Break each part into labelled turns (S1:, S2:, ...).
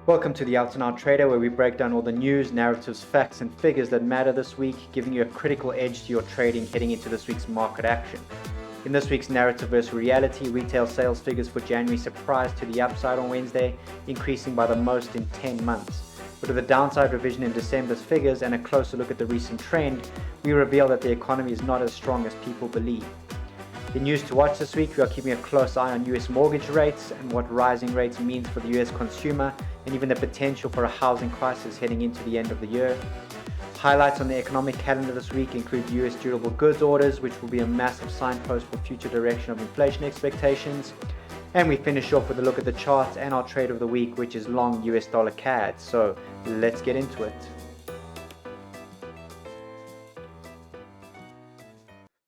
S1: Welcome to the Out and Out Trader, where we break down all the news, narratives, facts, and figures that matter this week, giving you a critical edge to your trading heading into this week's market action. In this week's narrative versus reality, retail sales figures for January surprised to the upside on Wednesday, increasing by the most in 10 months. But with a downside revision in December's figures and a closer look at the recent trend, we reveal that the economy is not as strong as people believe. In news to watch this week, we are keeping a close eye on US mortgage rates and what rising rates means for the US consumer, and even the potential for a housing crisis heading into the end of the year. Highlights on the economic calendar this week include US durable goods orders, which will be a massive signpost for future direction of inflation expectations. And we finish off with a look at the charts and our trade of the week, which is long US dollar CAD. So let's get into it.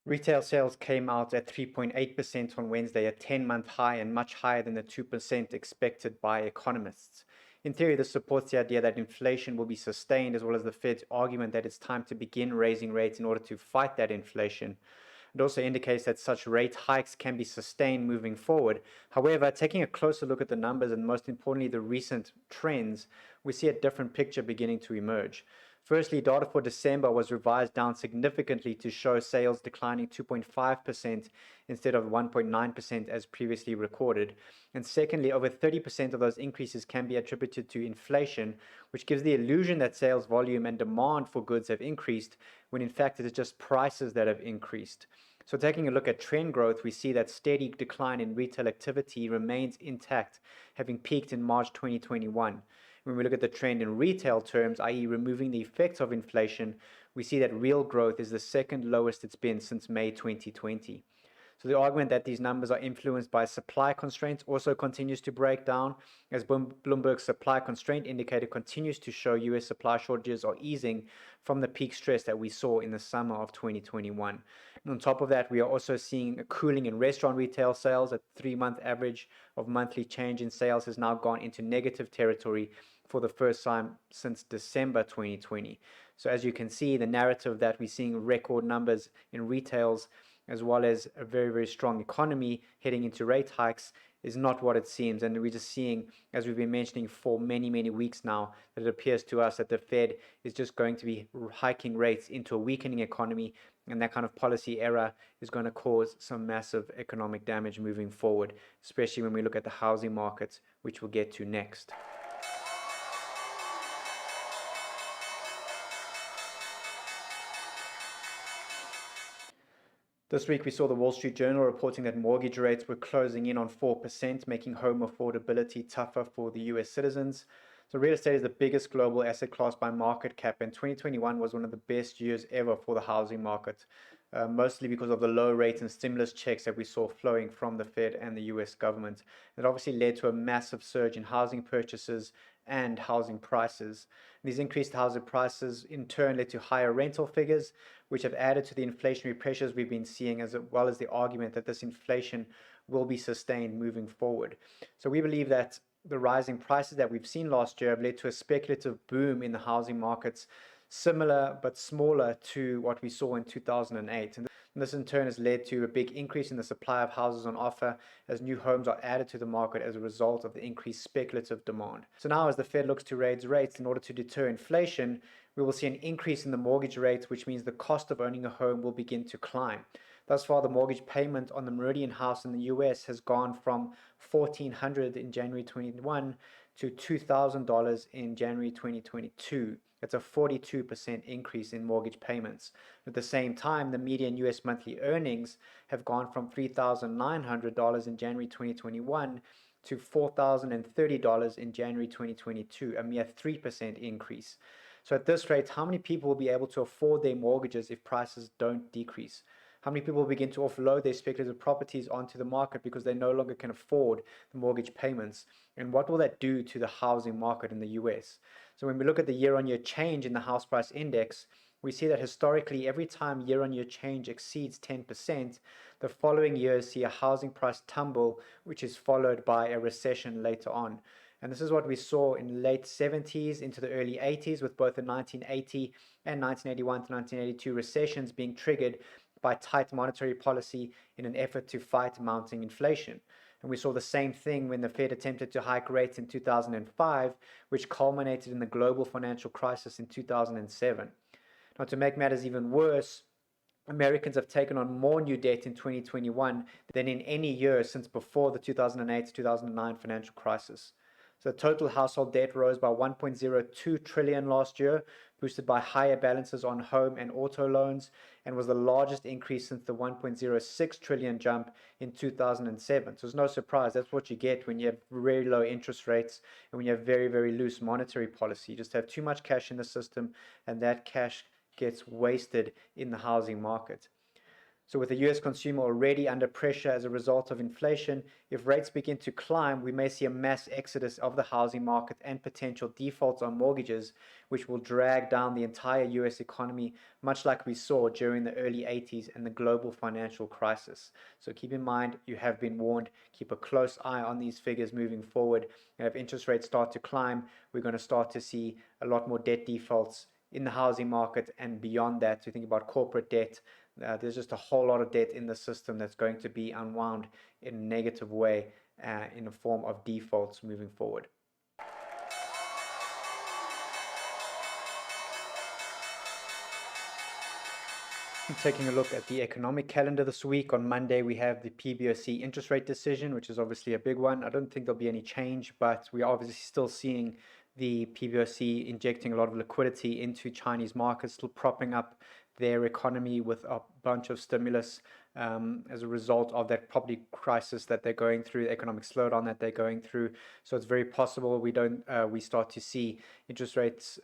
S1: Retail sales came out at 3.8% on Wednesday, a 10-month high and much higher than the 2% expected by economists. In theory, this supports the idea that inflation will be sustained, as well as the Fed's argument that it's time to begin raising rates in order to fight that inflation. It also indicates that such rate hikes can be sustained moving forward. However, taking a closer look at the numbers and most importantly the recent trends, we see a different picture beginning to emerge. Firstly, data for December was revised down significantly to show sales declining 2.5% instead of 1.9% as previously recorded. And secondly, over 30% of those increases can be attributed to inflation, which gives the illusion that sales volume and demand for goods have increased, when in fact it is just prices that have increased. So taking a look at trend growth, we see that steady decline in retail activity remains intact, having peaked in March 2021. When we look at the trend in retail terms, i.e. removing the effects of inflation, we see that real growth is the second lowest it's been since May 2020. So the argument that these numbers are influenced by supply constraints also continues to break down, as Bloomberg's supply constraint indicator continues to show US supply shortages are easing from the peak stress that we saw in the summer of 2021. And on top of that, we are also seeing a cooling in restaurant retail sales. A 3-month average of monthly change in sales has now gone into negative territory for the first time since December 2020. So as you can see, the narrative that we're seeing record numbers in retails, as well as a very, very strong economy heading into rate hikes, is not what it seems. And we're just seeing, as we've been mentioning for many, many weeks now, that it appears to us that the Fed is just going to be hiking rates into a weakening economy, and that kind of policy error is going to cause some massive economic damage moving forward, especially when we look at the housing markets, which we'll get to next. This week, we saw the Wall Street Journal reporting that mortgage rates were closing in on 4%, making home affordability tougher for the US citizens. So real estate is the biggest global asset class by market cap, and 2021 was one of the best years ever for the housing market, mostly because of the low rates and stimulus checks that we saw flowing from the Fed and the US government. It obviously led to a massive surge in housing purchases and housing prices. These increased housing prices in turn led to higher rental figures, which have added to the inflationary pressures we've been seeing, as well as the argument that this inflation will be sustained moving forward. So we believe that the rising prices that we've seen last year have led to a speculative boom in the housing markets, similar but smaller to what we saw in 2008. And this in turn has led to a big increase in the supply of houses on offer, as new homes are added to the market as a result of the increased speculative demand. So now, as the Fed looks to raise rates in order to deter inflation, we will see an increase in the mortgage rate, which means the cost of owning a home will begin to climb. Thus far, the mortgage payment on the Meridian house in the US has gone from $1,400 in January 2021 to $2,000 in January 2022. That's a 42% increase in mortgage payments. At the same time, the median US monthly earnings have gone from $3,900 in January 2021 to $4,030 in January 2022, a mere 3% increase. So at this rate, how many people will be able to afford their mortgages if prices don't decrease? How many people will begin to offload their speculative properties onto the market because they no longer can afford the mortgage payments? And what will that do to the housing market in the US? So when we look at the year-on-year change in the house price index, we see that historically, every time year-on-year change exceeds 10%, the following years see a housing price tumble, which is followed by a recession later on. And this is what we saw in the late 70s into the early 80s, with both the 1980 and 1981 to 1982 recessions being triggered by tight monetary policy in an effort to fight mounting inflation. And we saw the same thing when the Fed attempted to hike rates in 2005, which culminated in the global financial crisis in 2007. Now, to make matters even worse, Americans have taken on more new debt in 2021 than in any year since before the 2008-2009 financial crisis. So total household debt rose by 1.02 trillion last year, boosted by higher balances on home and auto loans, and was the largest increase since the 1.06 trillion jump in 2007. So it's no surprise. That's what you get when you have very low interest rates and when you have very, very loose monetary policy. You just have too much cash in the system, and that cash gets wasted in the housing market. So with the US consumer already under pressure as a result of inflation, if rates begin to climb, we may see a mass exodus of the housing market and potential defaults on mortgages, which will drag down the entire US economy, much like we saw during the early 80s and the global financial crisis. So keep in mind, you have been warned. Keep a close eye on these figures moving forward. And if interest rates start to climb, we're going to start to see a lot more debt defaults in the housing market, and beyond that, to think about corporate debt. There's just a whole lot of debt in the system that's going to be unwound in a negative way in the form of defaults moving forward. Taking a look at the economic calendar this week, on Monday we have the PBOC interest rate decision, which is obviously a big one. I don't think there'll be any change, but we are obviously still seeing the PBOC injecting a lot of liquidity into Chinese markets, still propping up their economy with a bunch of stimulus as a result of that property crisis that they're going through, the economic slowdown that they're going through. So it's very possible we start to see interest rates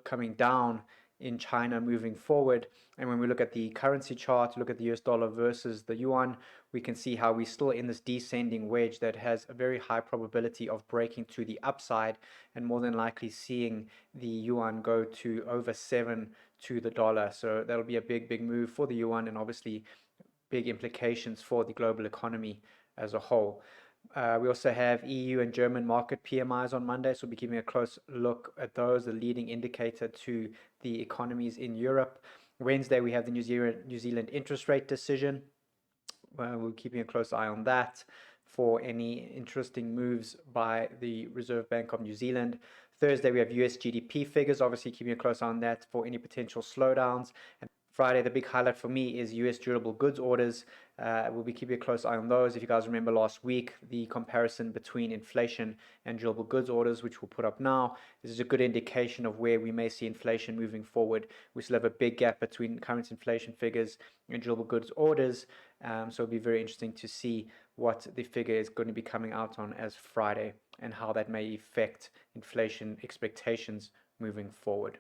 S1: coming down in China moving forward. And when we look at the currency chart, look at the US dollar versus the yuan, we can see how we're still in this descending wedge that has a very high probability of breaking to the upside, and more than likely seeing the yuan go to over 7 to the dollar. So that'll be a big move for the yuan, and obviously big implications for the global economy as a whole. We also have EU and German market PMIs on Monday, so we'll be keeping a close look at those, the leading indicator to the economies in Europe. Wednesday, we have the New Zealand interest rate decision. We're keeping a close eye on that for any interesting moves by the Reserve Bank of New Zealand. Thursday, we have US GDP figures, obviously keeping a close eye on that for any potential slowdowns. And Friday, the big highlight for me is US durable goods orders. We'll be keeping a close eye on those. If you guys remember last week, the comparison between inflation and durable goods orders, which we'll put up now, this is a good indication of where we may see inflation moving forward. We still have a big gap between current inflation figures and durable goods orders. So it'll be very interesting to see what the figure is going to be coming out on as Friday and how that may affect inflation expectations moving forward.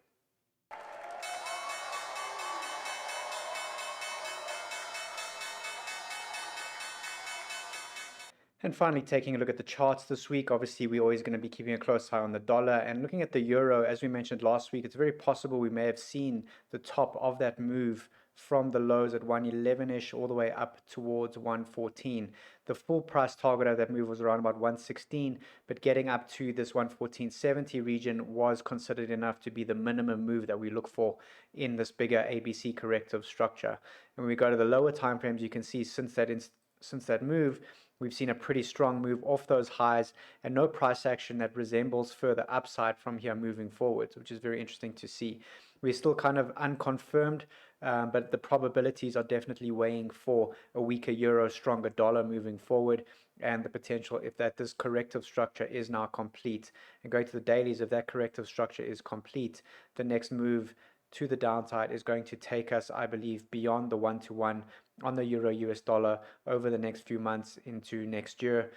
S1: And finally, taking a look at the charts this week, obviously we're always going to be keeping a close eye on the dollar, and looking at the euro. As we mentioned last week, it's very possible we may have seen the top of that move from the lows at 111-ish all the way up towards 114. The full price target of that move was around about 116, but getting up to this 114.70 region was considered enough to be the minimum move that we look for in this bigger ABC corrective structure. And when we go to the lower time frames, you can see since that move, we've seen a pretty strong move off those highs and no price action that resembles further upside from here moving forward, which is very interesting to see. We're still kind of unconfirmed, but the probabilities are definitely weighing for a weaker euro, stronger dollar moving forward, and the potential if this corrective structure is now complete. And going to the dailies, if that corrective structure is complete, the next move to the downside is going to take us, I believe, beyond the 1-to-1 on the euro US dollar over the next few months into next year,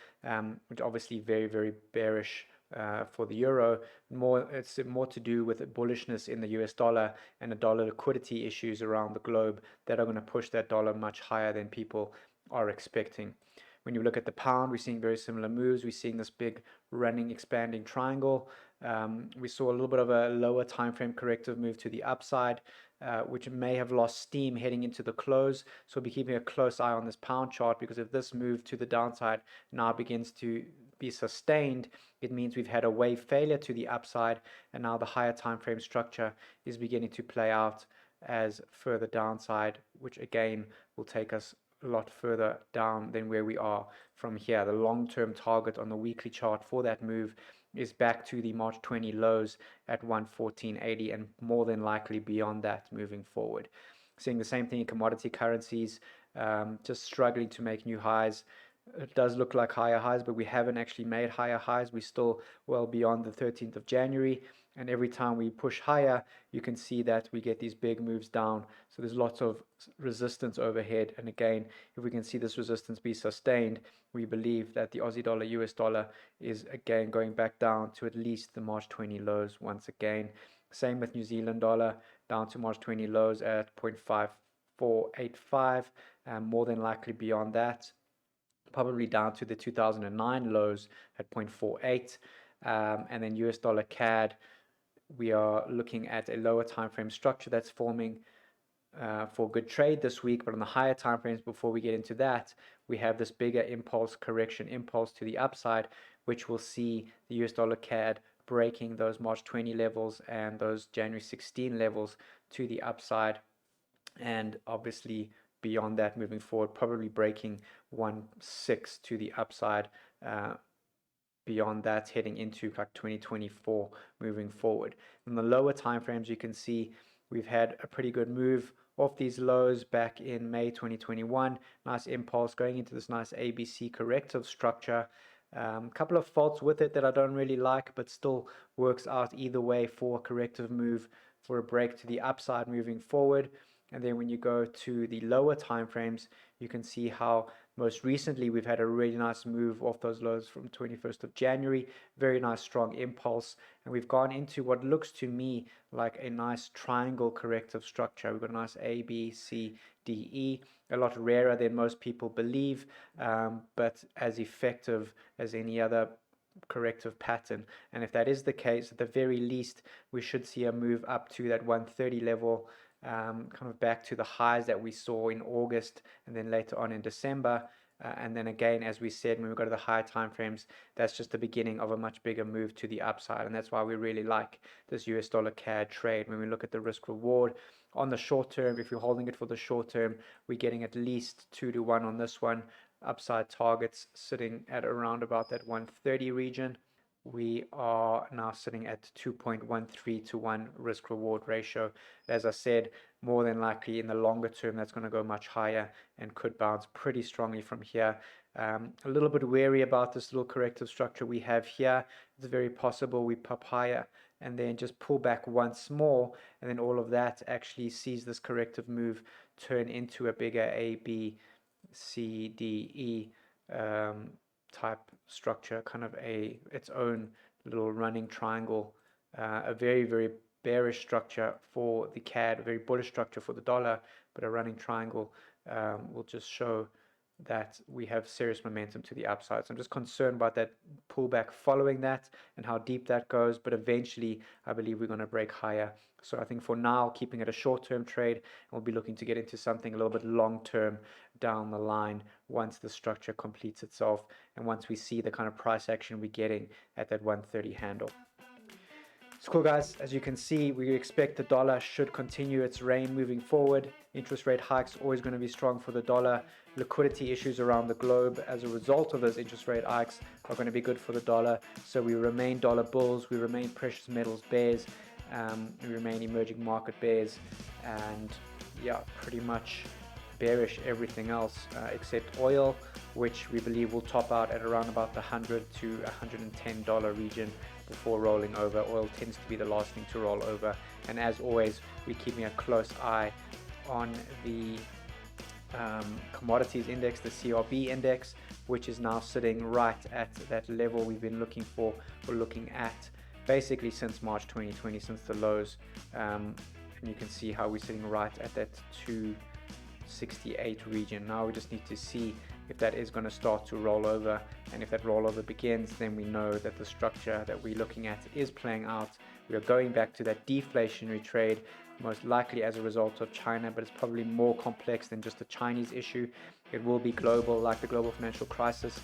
S1: which obviously very bearish for the euro. It's more to do with the bullishness in the US dollar and the dollar liquidity issues around the globe that are going to push that dollar much higher than people are expecting. When you look at the pound, we're seeing very similar moves. We're seeing this big running, expanding triangle. We saw a little bit of a lower time frame corrective move to the upside, which may have lost steam heading into the close. So we'll be keeping a close eye on this pound chart, because if this move to the downside now begins to be sustained, it means we've had a wave failure to the upside, and now the higher time frame structure is beginning to play out as further downside, which again will take us a lot further down than where we are from here. The long-term target on the weekly chart for that move is back to the March 20 lows at 114.80 and more than likely beyond that moving forward. Seeing the same thing in commodity currencies, just struggling to make new highs. It does look like higher highs, but we haven't actually made higher highs. We're still well beyond the 13th of January. And every time we push higher, you can see that we get these big moves down. So there's lots of resistance overhead. And again, if we can see this resistance be sustained, we believe that the Aussie dollar, US dollar is again going back down to at least the March 20 lows once again. Same with New Zealand dollar, down to March 20 lows at 0.5485, more than likely beyond that. Probably down to the 2009 lows at 0.48. And then US dollar CAD, we are looking at a lower time frame structure that's forming for good trade this week, but on the higher time frames, before we get into that, we have this bigger impulse to the upside, which will see the US dollar CAD breaking those March 20 levels and those January 16 levels to the upside, and obviously beyond that moving forward, probably breaking 1.6 to the upside, beyond that heading into like 2024 moving forward. In the lower time frames, you can see we've had a pretty good move off these lows back in May 2021. Nice impulse going into this nice ABC corrective structure. Couple of faults with it that I don't really like, but still works out either way for a corrective move, for a break to the upside moving forward. And then when you go to the lower time frames, you can see how most recently we've had a really nice move off those lows from 21st of January. Very nice strong impulse, and we've gone into what looks to me like a nice triangle corrective structure. We've got a nice A, B, C, D, E, a lot rarer than most people believe, but as effective as any other corrective pattern. And if that is the case, at the very least we should see a move up to that 130 level, kind of back to the highs that we saw in August and then later on in December. And then again, as we said, when we go to the higher time frames, that's just the beginning of a much bigger move to the upside. And that's why we really like this US dollar CAD trade. When we look at the risk reward on the short term, if you're holding it for the short term, we're getting at least 2 to 1 on this one. Upside targets sitting at around about that 130 region. We are now sitting at 2.13 to 1 risk reward ratio. As I said, more than likely in the longer term, that's going to go much higher and could bounce pretty strongly from here. A little bit wary about this little corrective structure we have here. It's very possible we pop higher and then just pull back once more, and then all of that actually sees this corrective move turn into a bigger A, B, C, D, E type structure, kind of its own little running triangle. A very, very bearish structure for the CAD, a very bullish structure for the dollar, but a running triangle will just show that we have serious momentum to the upside. So I'm just concerned about that pullback following that and how deep that goes, but eventually I believe we're going to break higher. So I think for now, keeping it a short-term trade, and we'll be looking to get into something a little bit long-term down the line once the structure completes itself and once we see the kind of price action we're getting at that 130 handle. It's cool, guys. As you can see, we expect the dollar should continue its reign moving forward. Interest rate hikes always going to be strong for the dollar. Liquidity issues around the globe as a result of those interest rate hikes are going to be good for the dollar. So we remain dollar bulls, we remain precious metals bears, we remain emerging market bears, and yeah, pretty much bearish everything else except oil, which we believe will top out at around about the $100 to $110 region before rolling over. Oil tends to be the last thing to roll over, and as always, we're keeping a close eye on the commodities index, the CRB index, which is now sitting right at that level we've been looking for, or looking at basically since March 2020, since the lows. And you can see how we're sitting right at that 268 region. Now we just need to see if that is going to start to roll over, and if that rollover begins, then we know that the structure that we're looking at is playing out. We are going back to that deflationary trade, most likely as a result of China, but it's probably more complex than just a Chinese issue. It will be global, like the global financial crisis,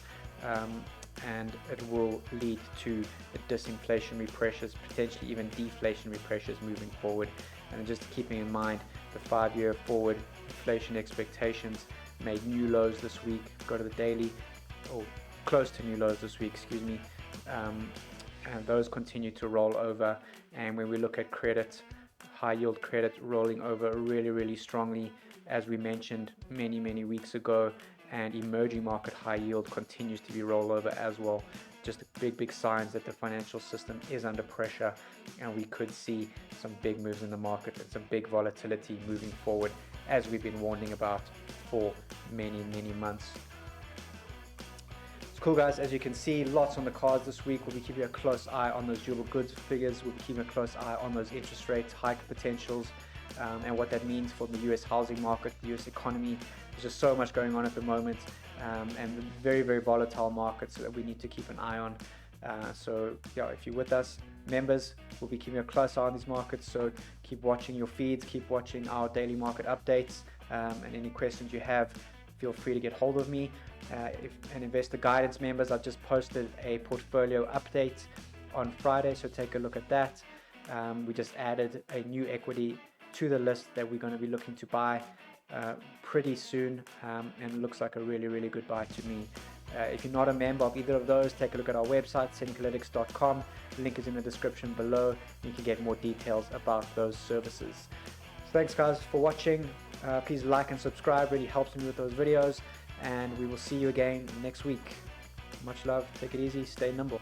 S1: and it will lead to the disinflationary pressures, potentially even deflationary pressures moving forward. And just keeping in mind The 5-year forward inflation expectations made new lows this week. Go to the daily, or close to new lows this week, excuse me. And those continue to roll over. And when we look at credit, high yield credit rolling over really strongly, as we mentioned many weeks ago, and emerging market high yield continues to be rollover as well. Just big signs that the financial system is under pressure, and we could see some big moves in the market and some big volatility moving forward, as we've been warning about for many months. It's cool, guys. As you can see, lots on the cards this week. We'll be keeping a close eye on those durable goods figures. We'll be keeping a close eye on those interest rates, hike potentials, and what that means for the US housing market, the US economy. There's just so much going on at the moment, and very volatile markets that we need to keep an eye on. So yeah, if you're with us, members, we'll be keeping a close eye on these markets. So keep watching your feeds, keep watching our daily market updates, and any questions you have, feel free to get hold of me. And investor guidance members, I've just posted a portfolio update on Friday, so take a look at that. We just added a new equity to the list that we're going to be looking to buy pretty soon, and it looks like a really good buy to me. If you're not a member of either of those, take a look at our website, senecalytics.com. Link is in the description below. You can get more details about those services. So thanks, guys, for watching. Please like and subscribe, really helps me with those videos, and we will see you again next week. Much love, take it easy, stay nimble.